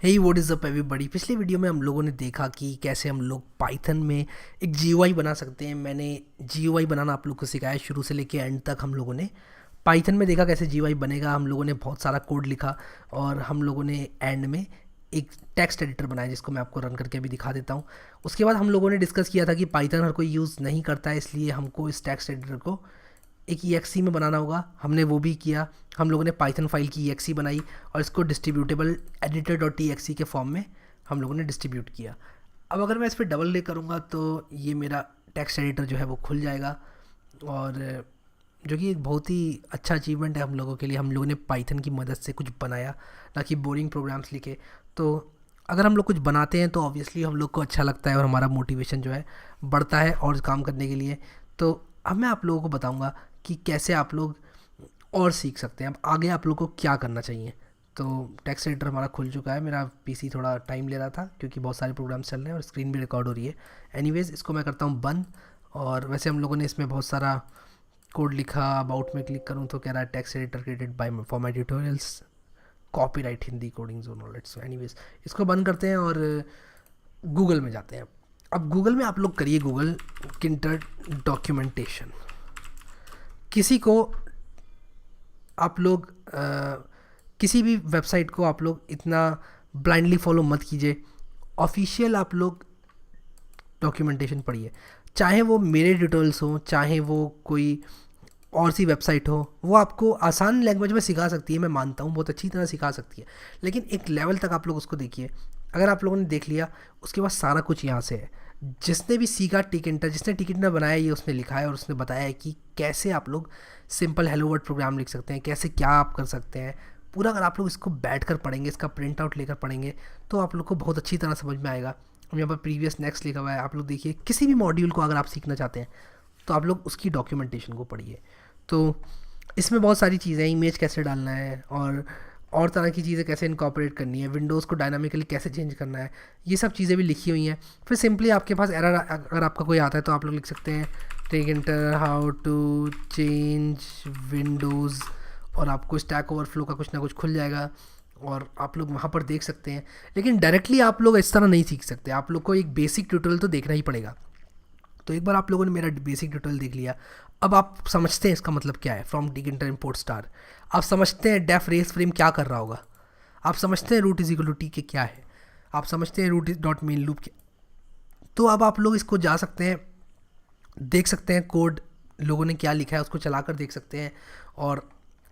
Hey what is up everybody. पिछले video में हम लोगों ने देखा कि कैसे हम लोग पाइथन में एक GUI बना सकते हैं। मैंने GUI बनाना आप लोग को सिखाया शुरू से लेके एंड तक। हम लोगों ने पाइथन में देखा कैसे GUI बनेगा। हम लोगों ने बहुत सारा कोड लिखा और हम लोगों ने एंड में एक टेक्स्ट एडिटर बनाया जिसको मैं आपको रन करके अभी दिखा देता हूँ। उसके बाद हम लोगों ने डिस्कस किया था कि पाइथन हर कोई यूज़ नहीं करता है, इसलिए हमको इस टेक्स्ट एडिटर को एक EXE में बनाना होगा। हमने वो भी किया। हम लोगों ने पाइथन फाइल की EXE बनाई और इसको डिस्ट्रीब्यूटेबल एडिटर डॉट TXE के फॉर्म में हम लोगों ने डिस्ट्रीब्यूट किया। अब अगर मैं इस पर डबल क्लिक करूँगा तो ये मेरा टेक्स्ट एडिटर जो है वो खुल जाएगा, और जो कि एक बहुत ही अच्छा अचीवमेंट है हम लोगों के लिए। हम लोगों ने पाइथन की मदद से कुछ बनाया, ना कि बोरिंग प्रोग्राम्स लिखे। तो अगर हम लोग कुछ बनाते हैं तो ऑब्वियसली हम लोग को अच्छा लगता है और हमारा मोटिवेशन जो है बढ़ता है और काम करने के लिए। तो अब मैं आप लोगों को बताऊंगा कि कैसे आप लोग और सीख सकते हैं। अब आगे आप लोगों को क्या करना चाहिए। तो टेक्स्ट एडिटर हमारा खुल चुका है। मेरा PC थोड़ा टाइम ले रहा था क्योंकि बहुत सारे प्रोग्राम्स चल रहे हैं और स्क्रीन भी रिकॉर्ड हो रही है। एनीवेज, इसको मैं करता हूँ बंद। और वैसे हम लोगों ने इसमें बहुत सारा कोड लिखा। अबाउट में क्लिक करूँ तो कह रहा है text editor created by for my tutorials, copyright Hindi coding zone alright. So anyways, इसको बंद करते हैं और गूगल में जाते हैं। अब गूगल में आप लोग करिए गूगल किंटर डॉक्यूमेंटेशन। किसी को आप लोग किसी भी वेबसाइट को आप लोग इतना ब्लाइंडली फॉलो मत कीजिए। ऑफिशियल आप लोग डॉक्यूमेंटेशन पढ़िए, चाहे वो मेरे ट्यूटोरियल्स हो, चाहे वो कोई और सी वेबसाइट हो। वो आपको आसान लैंग्वेज में सिखा सकती है, मैं मानता हूँ बहुत अच्छी तरह सिखा सकती है, लेकिन एक लेवल तक आप लोग उसको देखिए। अगर आप लोगों ने देख लिया उसके बाद सारा कुछ यहाँ से है। जिसने भी सीखा टिकिंटर, जिसने टिकिंटर बनाया, ये उसने लिखा है और उसने बताया है कि कैसे आप लोग सिंपल हेलो वर्ड प्रोग्राम लिख सकते हैं, कैसे क्या आप कर सकते हैं पूरा। अगर आप लोग इसको बैठ कर पढ़ेंगे, इसका प्रिंट आउट लेकर पढ़ेंगे, तो आप लोग को बहुत अच्छी तरह समझ में आएगा। यहाँ पर प्रीवियस नेक्स्ट लिखा हुआ है, आप लोग देखिए। किसी भी मॉड्यूल को अगर आप सीखना चाहते हैं तो आप लोग उसकी डॉक्यूमेंटेशन को पढ़िए। तो इसमें बहुत सारी चीज़ें हैं, इमेज कैसे डालना है और तरह की चीज़ें कैसे इनकॉर्पोरेट करनी है, विंडोज़ को डायनामिकली कैसे चेंज करना है, ये सब चीज़ें भी लिखी हुई हैं। फिर सिंपली आपके पास एरर अगर आपका कोई आता है तो आप लोग लिख सकते हैं टिकिंटर हाउ टू चेंज विंडोज़, और आपको स्टैक ओवरफ्लो का कुछ ना कुछ खुल जाएगा और आप लोग वहाँ पर देख सकते हैं। लेकिन डायरेक्टली आप लोग इस तरह नहीं सीख सकते, आप लोग को एक बेसिक ट्यूटोरियल तो देखना ही पड़ेगा। तो एक बार आप लोगों ने मेरा बेसिक ट्यूटोरियल देख लिया, अब आप समझते हैं इसका मतलब क्या है। फ्रॉम टिकिंटर इंपोर्ट स्टार, आप समझते हैं डेफ रेस फ्रेम क्या कर रहा होगा, आप समझते हैं root is equal to T के क्या है, आप समझते हैं रूट डॉट मेन लूप क्या। तो अब आप लोग इसको जा सकते हैं, देख सकते हैं कोड लोगों ने क्या लिखा है, उसको चला कर देख सकते हैं और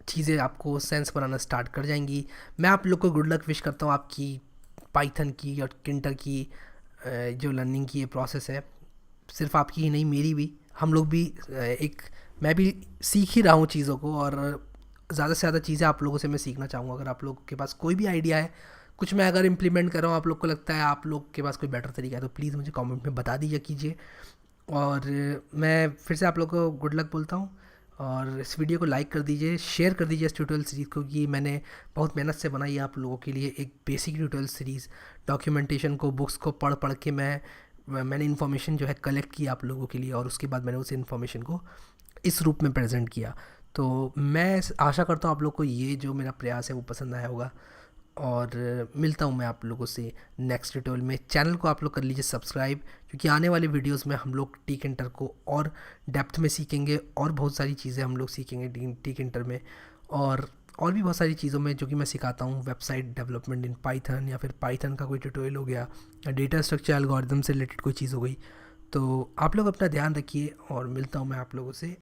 चीज़ें आपको सेंस बनाना स्टार्ट कर जाएंगी। मैं आप लोग को गुड लक विश करता हूँ आपकी पाइथन की और किंटर की जो लर्निंग की ये प्रोसेस है, सिर्फ आपकी ही नहीं मेरी भी। हम लोग भी मैं भी सीख ही रहा हूँ चीज़ों को, और ज़्यादा से ज़्यादा चीज़ें आप लोगों से मैं सीखना चाहूँगा। अगर आप लोगों के पास कोई भी आइडिया है, कुछ मैं अगर इम्प्लीमेंट कर रहा हूँ, आप लोग को लगता है आप लोग के पास कोई बेटर तरीका है, तो प्लीज़ मुझे कमेंट में बता दीजिए कीजिए। और मैं फिर से आप लोग को गुड लक बोलता हूँ, और इस वीडियो को लाइक कर दीजिए, शेयर कर दीजिए इस ट्यूटोरियल सीरीज़ को, कि मैंने बहुत मेहनत से बनाई है आप लोगों के लिए एक बेसिक ट्यूटोरियल सीरीज़। डॉक्यूमेंटेशन को, बुक्स को पढ़ पढ़ के मैंने इन्फॉर्मेशन जो है कलेक्ट की आप लोगों के लिए, और उसके बाद मैंने उस इन्फॉर्मेशन को इस रूप में प्रेजेंट किया। तो मैं आशा करता हूँ आप लोग को ये जो मेरा प्रयास है वो पसंद आया होगा, और मिलता हूँ मैं आप लोगों से नेक्स्ट ट्यूटोरियल में। चैनल को आप लोग कर लीजिए सब्सक्राइब, क्योंकि आने वाले वीडियोस में हम लोग टिकिंटर को और डेप्थ में सीखेंगे और बहुत सारी चीज़ें हम लोग सीखेंगे टिकिंटर में, और भी बहुत सारी चीज़ों में जो कि मैं सिखाता हूँ। वेबसाइट डेवलपमेंट इन पाइथन, या फिर पाइथन का कोई ट्यूटोरियल हो गया, या डेटा स्ट्रक्चर एल्गोरिथम से रिलेटेड कोई चीज़ हो गई। तो आप लोग अपना ध्यान रखिए और मिलता हूँ मैं आप लोगों से